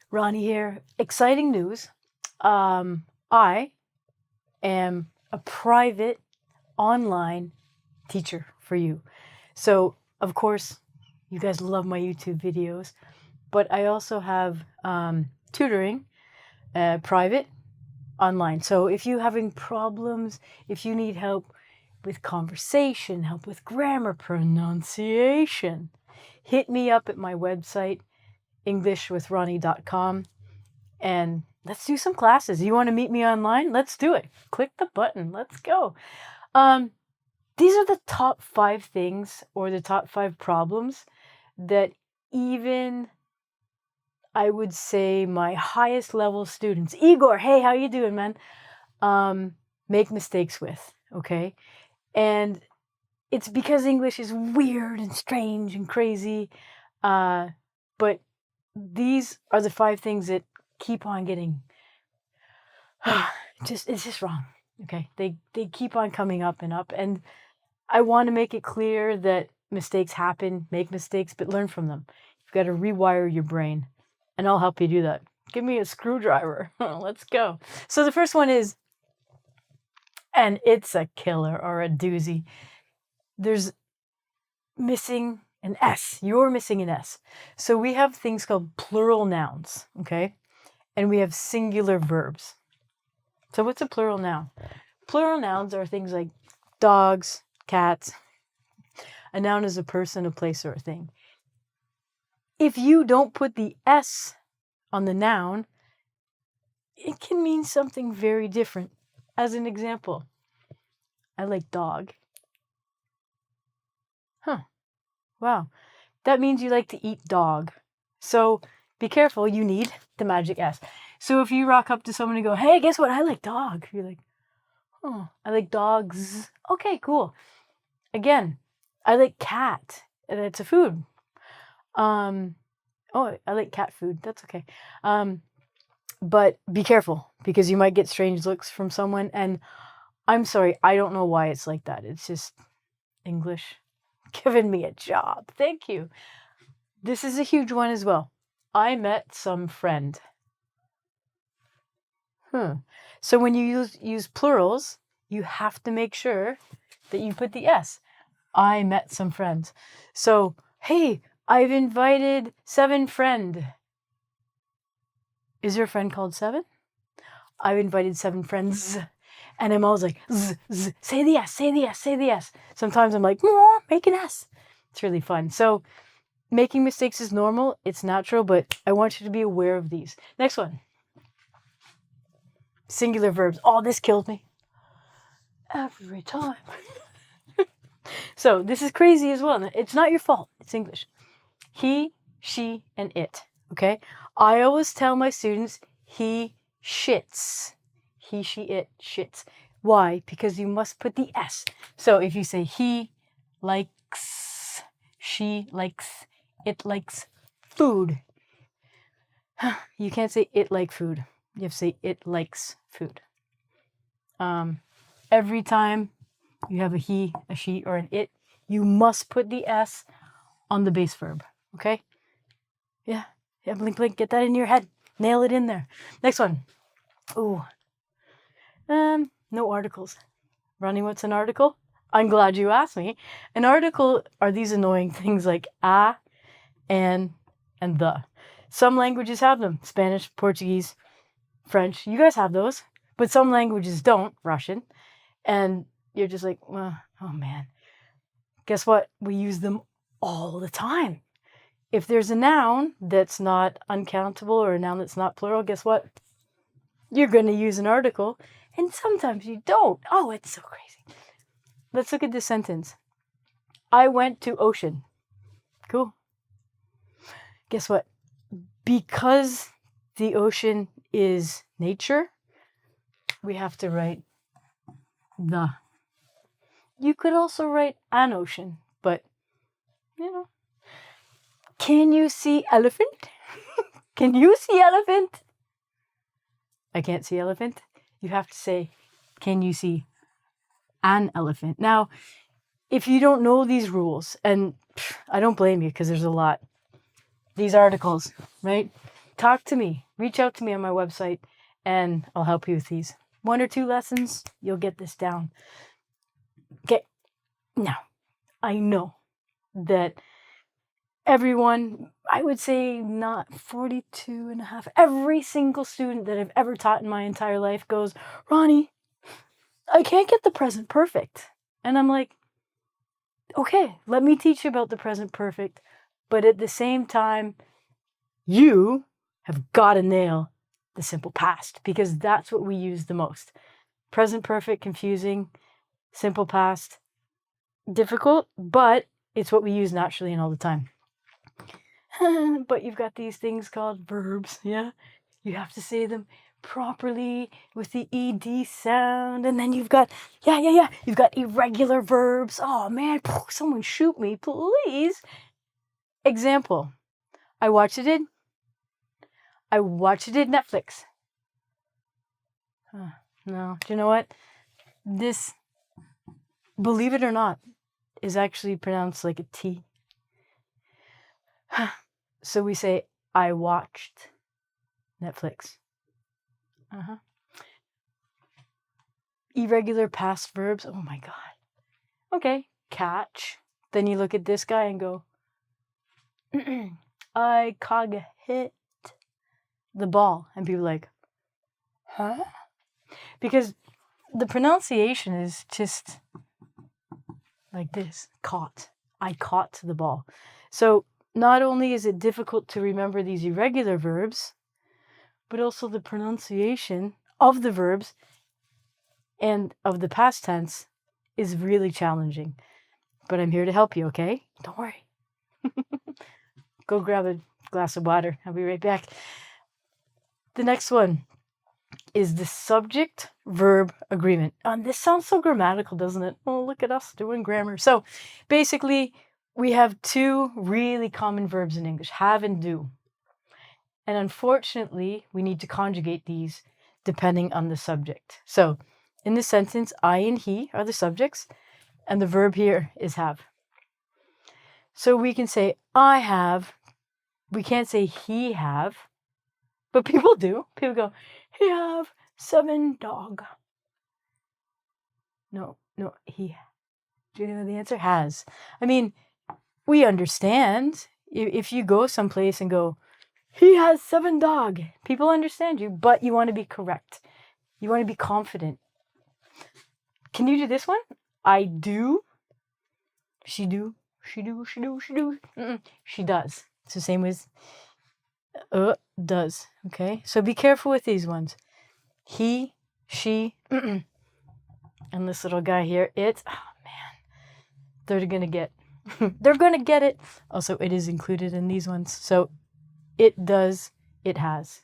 Ronnie here. Exciting news. I am a private online teacher for you. So, of course, you guys love my YouTube videos, but I also have tutoring, private, online. So if you're having problems, if you need help with conversation, help with grammar, pronunciation, hit me up at my website, englishwithronnie.com, and let's do some classes. You want to meet me online? Let's do it. Click the button. Let's go. These are the top 5 things or the top 5 problems that even I would say my highest level students, Igor, hey, how you doing, man? Make mistakes with, okay? And it's because English is weird and strange and crazy, but these are the 5 things that keep on getting it's just wrong. Okay, they keep on coming up and up, and I want to make it clear that mistakes happen, make mistakes, but learn from them. You've got to rewire your brain, and I'll help you do that. Give me a screwdriver. Let's go. So the first one is, and it's a killer or a doozy. There's missing an S. You're missing an S. So we have things called plural nouns, okay? And we have singular verbs. So what's a plural noun? Plural nouns are things like dogs, cats. A noun is a person, a place, or a thing. If you don't put the S on the noun, it can mean something very different. As an example, I like dog. Huh. Wow. That means you like to eat dog. So be careful, you need the magic S. So if you rock up to someone and go, hey, guess what? I like dog. You're like, oh, I like dogs. Okay, cool. Again, I like cat. And it's a food. Oh, I like cat food. That's okay. But be careful because you might get strange looks from someone. And I'm sorry, I don't know why it's like that. It's just English giving me a job. Thank you. This is a huge one as well. I met some friend. So when you use plurals, you have to make sure that you put the S. I met some friends. So, hey, I've invited 7 friend. Is there a friend called 7? I've invited 7 friends. And I'm always like, say the S, say the S, say the S. Sometimes I'm like, make an S. It's really fun. So making mistakes is normal. It's natural, but I want you to be aware of these. Next one. Singular verbs. Oh, this kills me. Every time. So this is crazy as well. It's not your fault. It's English. He, she, and it. Okay? I always tell my students, he shits. He, she, it shits. Why? Because you must put the S. So if you say he likes, she likes, it likes food. You can't say it like food. You have to say it likes food. Every time you have a he, a she, or an it, you must put the S on the base verb. Okay? Yeah, blink, blink. Get that in your head. Nail it in there. Next one. Ooh. No articles. Ronnie, what's an article? I'm glad you asked me. An article are these annoying things like a, and the. Some languages have them. Spanish, Portuguese, French. You guys have those. But some languages don't. Russian. And you're just like, oh man. Guess what? We use them all the time. If there's a noun that's not uncountable or a noun that's not plural, guess what? You're going to use an article. And sometimes you don't. Oh, it's so crazy. Let's look at this sentence. I went to ocean. Cool. Guess what? Because the ocean is nature, we have to write the. You could also write an ocean, but, Can you see elephant? Can you see elephant? I can't see elephant. You have to say, can you see an elephant? Now, if you don't know these rules, and I don't blame you because there's a lot. These articles, right? talk to me. Reach out to me on my website, and I'll help you with these. 1 or 2 lessons, you'll get this down. Okay. Now, I know that everyone, I would say not 42 and a half, every single student that I've ever taught in my entire life goes, Ronnie, I can't get the present perfect. And I'm like, okay, let me teach you about the present perfect. But at the same time, you have got to nail the simple past, because that's what we use the most. Present perfect, confusing. Simple past, difficult, but it's what we use naturally and all the time. But you've got these things called verbs, yeah? You have to say them properly with the ED sound. And then you've got, you've got irregular verbs. Oh man, someone shoot me, please. Example, I watched it Netflix. No, do you know what? This, believe it or not, is actually pronounced like a T. So we say, I watched Netflix. Irregular past verbs. Oh my God. Okay, catch. Then you look at this guy and go, I hit the ball. And people are like, huh? Because the pronunciation is just like this, caught. I caught the ball. So not only is it difficult to remember these irregular verbs, but also the pronunciation of the verbs and of the past tense is really challenging. But I'm here to help you, okay? Don't worry. Go grab a glass of water. I'll be right back. The next one is the Subject-Verb Agreement. And this sounds so grammatical, doesn't it? Oh, look at us doing grammar. So basically, we have 2 really common verbs in English, have and do. And unfortunately, we need to conjugate these depending on the subject. So in this sentence, I and he are the subjects, and the verb here is have. So we can say I have. We can't say he have, but people do. People go, he have 7 dog. No, he. Do you know the answer? Has. I mean, we understand. If you go someplace and go, he has 7 dog, people understand you, but you want to be correct. You want to be confident. Can you do this one? I do. She do. She do. She do. She do. She does. It's the same with does. Okay? So be careful with these ones. He, she, and this little guy here, it. Oh man. They're gonna get it. Also, it is included in these ones. So it does, it has.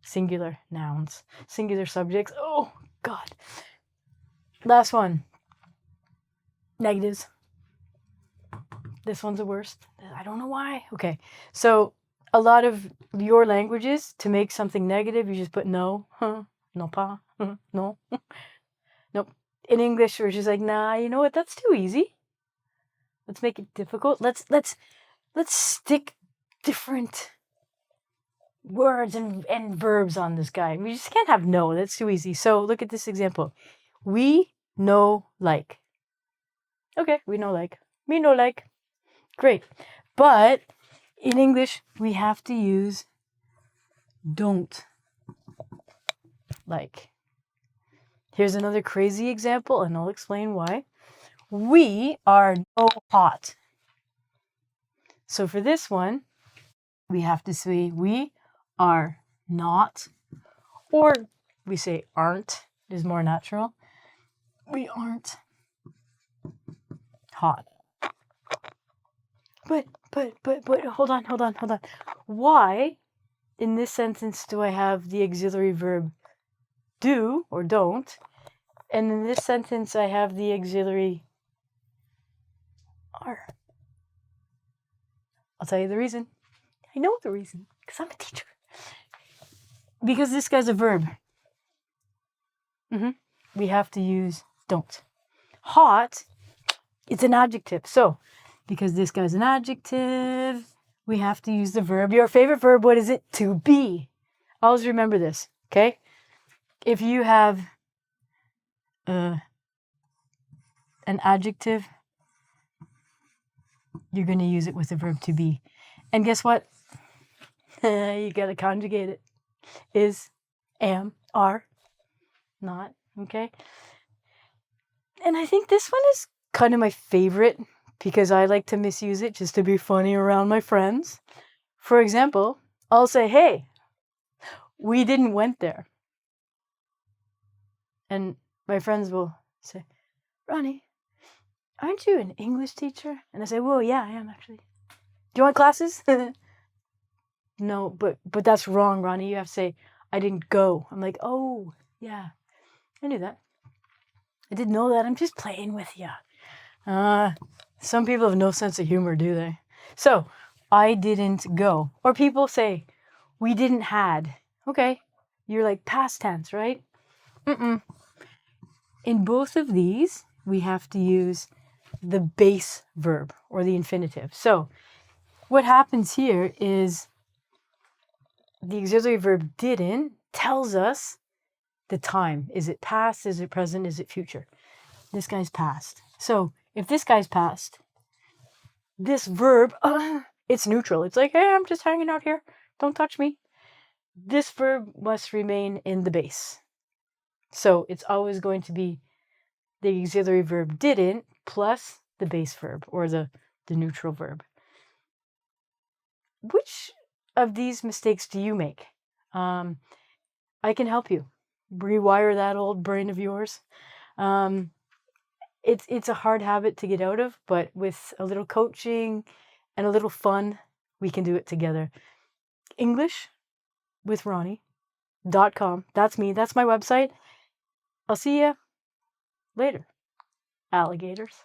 Singular nouns. Singular subjects. Oh God. Last one. Negatives. This one's the worst. I don't know why. Okay. So a lot of your languages, to make something negative, you just put no, no pas, no. Nope. In English, we're just like, nah, you know what? That's too easy. Let's make it difficult. Let's stick different words and verbs on this guy. We just can't have no. That's too easy. So look at this example. We know like. Okay, we know like. Me know like. Great. But in English, we have to use don't like. Here's another crazy example, and I'll explain why. We are no hot. So for this one, we have to say we are not, or we say aren't, is more natural. We aren't hot. But hold on. Why in this sentence do I have the auxiliary verb do or don't? And in this sentence I have the auxiliary are. I'll tell you the reason. I know the reason, because I'm a teacher. Because this guy's a verb. We have to use don't. Hot, it's an adjective. So, because this guy's an adjective, we have to use the verb. Your favorite verb, what is it? To be. Always remember this, okay? If you have an adjective, you're going to use it with the verb to be. And guess what? You got to conjugate it. Is, am, are, not, okay? And I think this one is kind of my favorite because I like to misuse it just to be funny around my friends. For example, I'll say, hey, we didn't went there. And my friends will say, Ronnie, aren't you an English teacher? And I say, well, yeah, I am actually. Do you want classes? No, but that's wrong, Ronnie. You have to say, I didn't go. I'm like, oh, yeah, I knew that. I didn't know that. I'm just playing with you. Some people have no sense of humor, do they? So, I didn't go. Or people say, we didn't had. Okay, you're like past tense, right? In both of these, we have to use the base verb or the infinitive. So, what happens here is the auxiliary verb didn't tells us the time. Is it past? Is it present? Is it future? This guy's past. So if this guy's past, this verb, it's neutral. It's like, hey, I'm just hanging out here. Don't touch me. This verb must remain in the base. So it's always going to be the auxiliary verb didn't plus the base verb or the neutral verb. Which of these mistakes do you make? I can help you rewire that old brain of yours. It's a hard habit to get out of, but with a little coaching and a little fun, we can do it together. EnglishWithRonnie.com. That's me. That's my website. I'll see you later, alligators.